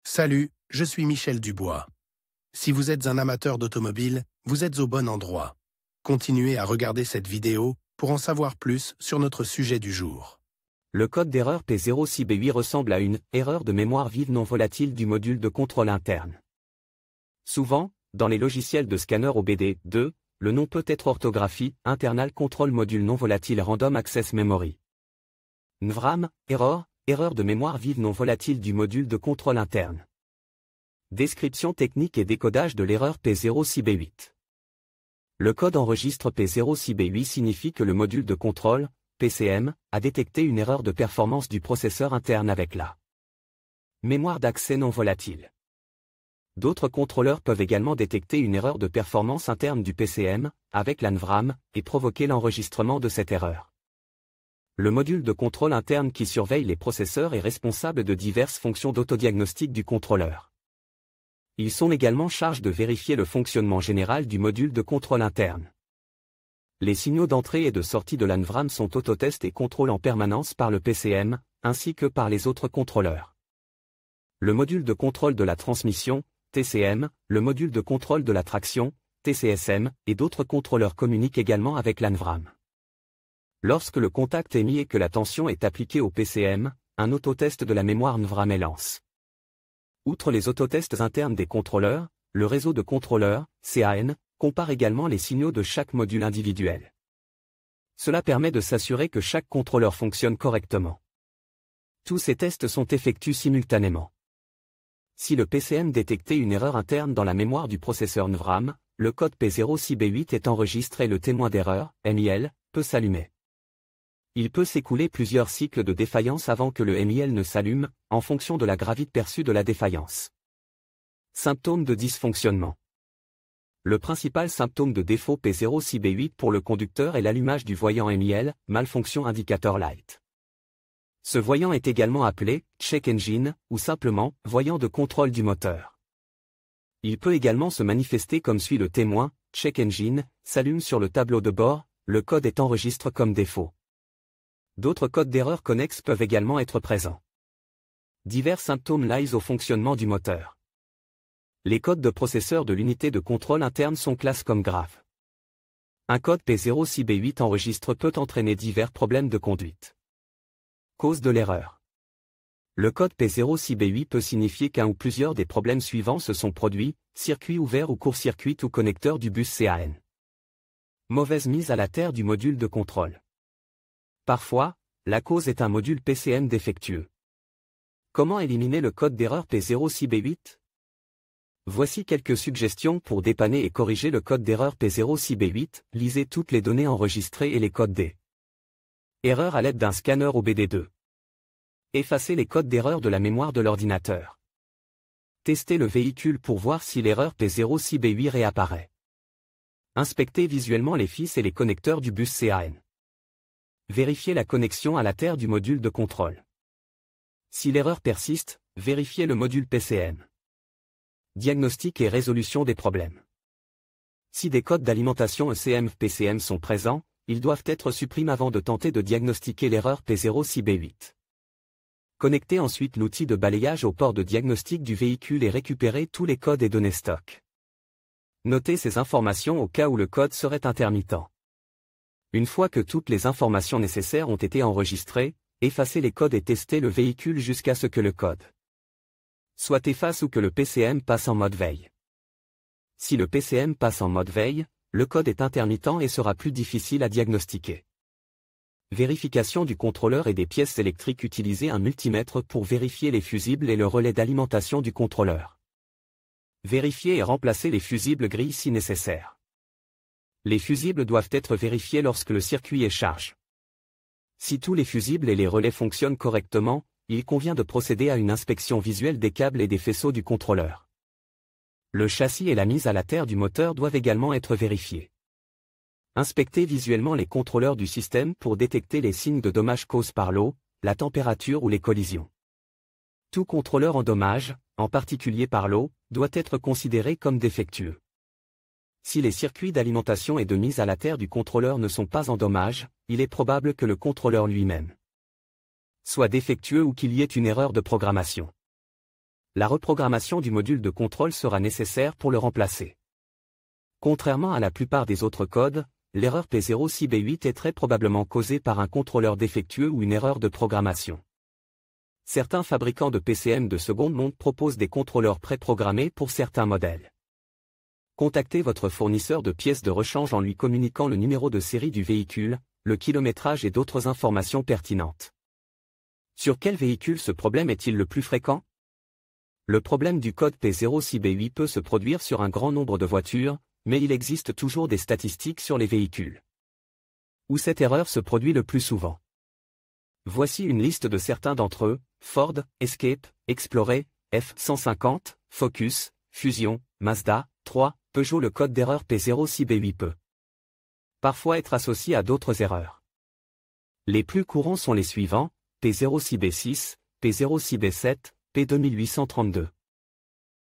Salut, je suis Michel Dubois. Si vous êtes un amateur d'automobile, vous êtes au bon endroit. Continuez à regarder cette vidéo pour en savoir plus sur notre sujet du jour. Le code d'erreur P06B8 ressemble à une erreur de mémoire vive non volatile du module de contrôle interne. Souvent, dans les logiciels de scanner OBD2, le nom peut être orthographie, Internal Control Module non volatile Random Access Memory. NVRAM, erreur de mémoire vive non volatile du module de contrôle interne. Description technique et décodage de l'erreur P06B8. Le code enregistre P06B8 signifie que le module de contrôle, PCM, a détecté une erreur de performance du processeur interne avec la mémoire d'accès non volatile. D'autres contrôleurs peuvent également détecter une erreur de performance interne du PCM, avec la NVRAM, et provoquer l'enregistrement de cette erreur. Le module de contrôle interne qui surveille les processeurs est responsable de diverses fonctions d'autodiagnostic du contrôleur. Ils sont également chargés de vérifier le fonctionnement général du module de contrôle interne. Les signaux d'entrée et de sortie de la NVRAM sont autotestés et contrôlés en permanence par le PCM, ainsi que par les autres contrôleurs. Le module de contrôle de la transmission, TCM, le module de contrôle de la traction, TCSM, et d'autres contrôleurs communiquent également avec la NVRAM. Lorsque le contact est mis et que la tension est appliquée au PCM, un autotest de la mémoire NVRAM est lancé. Outre les autotests internes des contrôleurs, le réseau de contrôleurs, CAN, compare également les signaux de chaque module individuel. Cela permet de s'assurer que chaque contrôleur fonctionne correctement. Tous ces tests sont effectués simultanément. Si le PCM détectait une erreur interne dans la mémoire du processeur NVRAM, le code P06B8 est enregistré et le témoin d'erreur, MIL, peut s'allumer. Il peut s'écouler plusieurs cycles de défaillance avant que le MIL ne s'allume, en fonction de la gravité perçue de la défaillance. Symptômes de dysfonctionnement. Le principal symptôme de défaut P06B8 pour le conducteur est l'allumage du voyant MIL, malfonction indicator light. Ce voyant est également appelé check engine ou simplement voyant de contrôle du moteur. Il peut également se manifester comme suit: le témoin check engine s'allume sur le tableau de bord, le code est enregistré comme défaut. D'autres codes d'erreur connexes peuvent également être présents. Divers symptômes liés au fonctionnement du moteur. Les codes de processeur de l'unité de contrôle interne sont classés comme graves. Un code P06B8 enregistré peut entraîner divers problèmes de conduite. Cause de l'erreur. Le code P06B8 peut signifier qu'un ou plusieurs des problèmes suivants se sont produits: circuit ouvert ou court-circuit ou connecteur du bus CAN. Mauvaise mise à la terre du module de contrôle. Parfois, la cause est un module PCM défectueux. Comment éliminer le code d'erreur P06B8? Voici quelques suggestions pour dépanner et corriger le code d'erreur P06B8. Lisez toutes les données enregistrées et les codes des erreurs à l'aide d'un scanner OBD2. Effacez les codes d'erreur de la mémoire de l'ordinateur. Testez le véhicule pour voir si l'erreur P06B8 réapparaît. Inspectez visuellement les fils et les connecteurs du bus CAN. Vérifiez la connexion à la terre du module de contrôle. Si l'erreur persiste, vérifiez le module PCM. Diagnostic et résolution des problèmes. Si des codes d'alimentation ECM-PCM sont présents, ils doivent être supprimés avant de tenter de diagnostiquer l'erreur P06B8. Connectez ensuite l'outil de balayage au port de diagnostic du véhicule et récupérez tous les codes et données stock. Notez ces informations au cas où le code serait intermittent. Une fois que toutes les informations nécessaires ont été enregistrées, effacez les codes et testez le véhicule jusqu'à ce que le code soit effacé ou que le PCM passe en mode veille. Si le PCM passe en mode veille, le code est intermittent et sera plus difficile à diagnostiquer. Vérification du contrôleur et des pièces électriques. Utilisez un multimètre pour vérifier les fusibles et le relais d'alimentation du contrôleur. Vérifiez et remplacez les fusibles gris si nécessaire. Les fusibles doivent être vérifiés lorsque le circuit est chargé. Si tous les fusibles et les relais fonctionnent correctement, il convient de procéder à une inspection visuelle des câbles et des faisceaux du contrôleur. Le châssis et la mise à la terre du moteur doivent également être vérifiés. Inspectez visuellement les contrôleurs du système pour détecter les signes de dommages causés par l'eau, la température ou les collisions. Tout contrôleur en dommage, en particulier par l'eau, doit être considéré comme défectueux. Si les circuits d'alimentation et de mise à la terre du contrôleur ne sont pas en dommage, il est probable que le contrôleur lui-même soit défectueux ou qu'il y ait une erreur de programmation. la reprogrammation du module de contrôle sera nécessaire pour le remplacer. Contrairement à la plupart des autres codes, l'erreur P06B8 est très probablement causée par un contrôleur défectueux ou une erreur de programmation. Certains fabricants de PCM de seconde monde proposent des contrôleurs préprogrammés pour certains modèles. Contactez votre fournisseur de pièces de rechange en lui communiquant le numéro de série du véhicule, le kilométrage et d'autres informations pertinentes. Sur quel véhicule ce problème est-il le plus fréquent? Le problème du code P06B8 peut se produire sur un grand nombre de voitures, mais il existe toujours des statistiques sur les véhicules où cette erreur se produit le plus souvent. Voici une liste de certains d'entre eux: Ford, Escape, Explorer, F-150, Focus, Fusion, Mazda 3, Peugeot. Le code d'erreur P06B8 peut parfois être associé à d'autres erreurs. Les plus courants sont les suivants: P06B6, P06B7, P2832.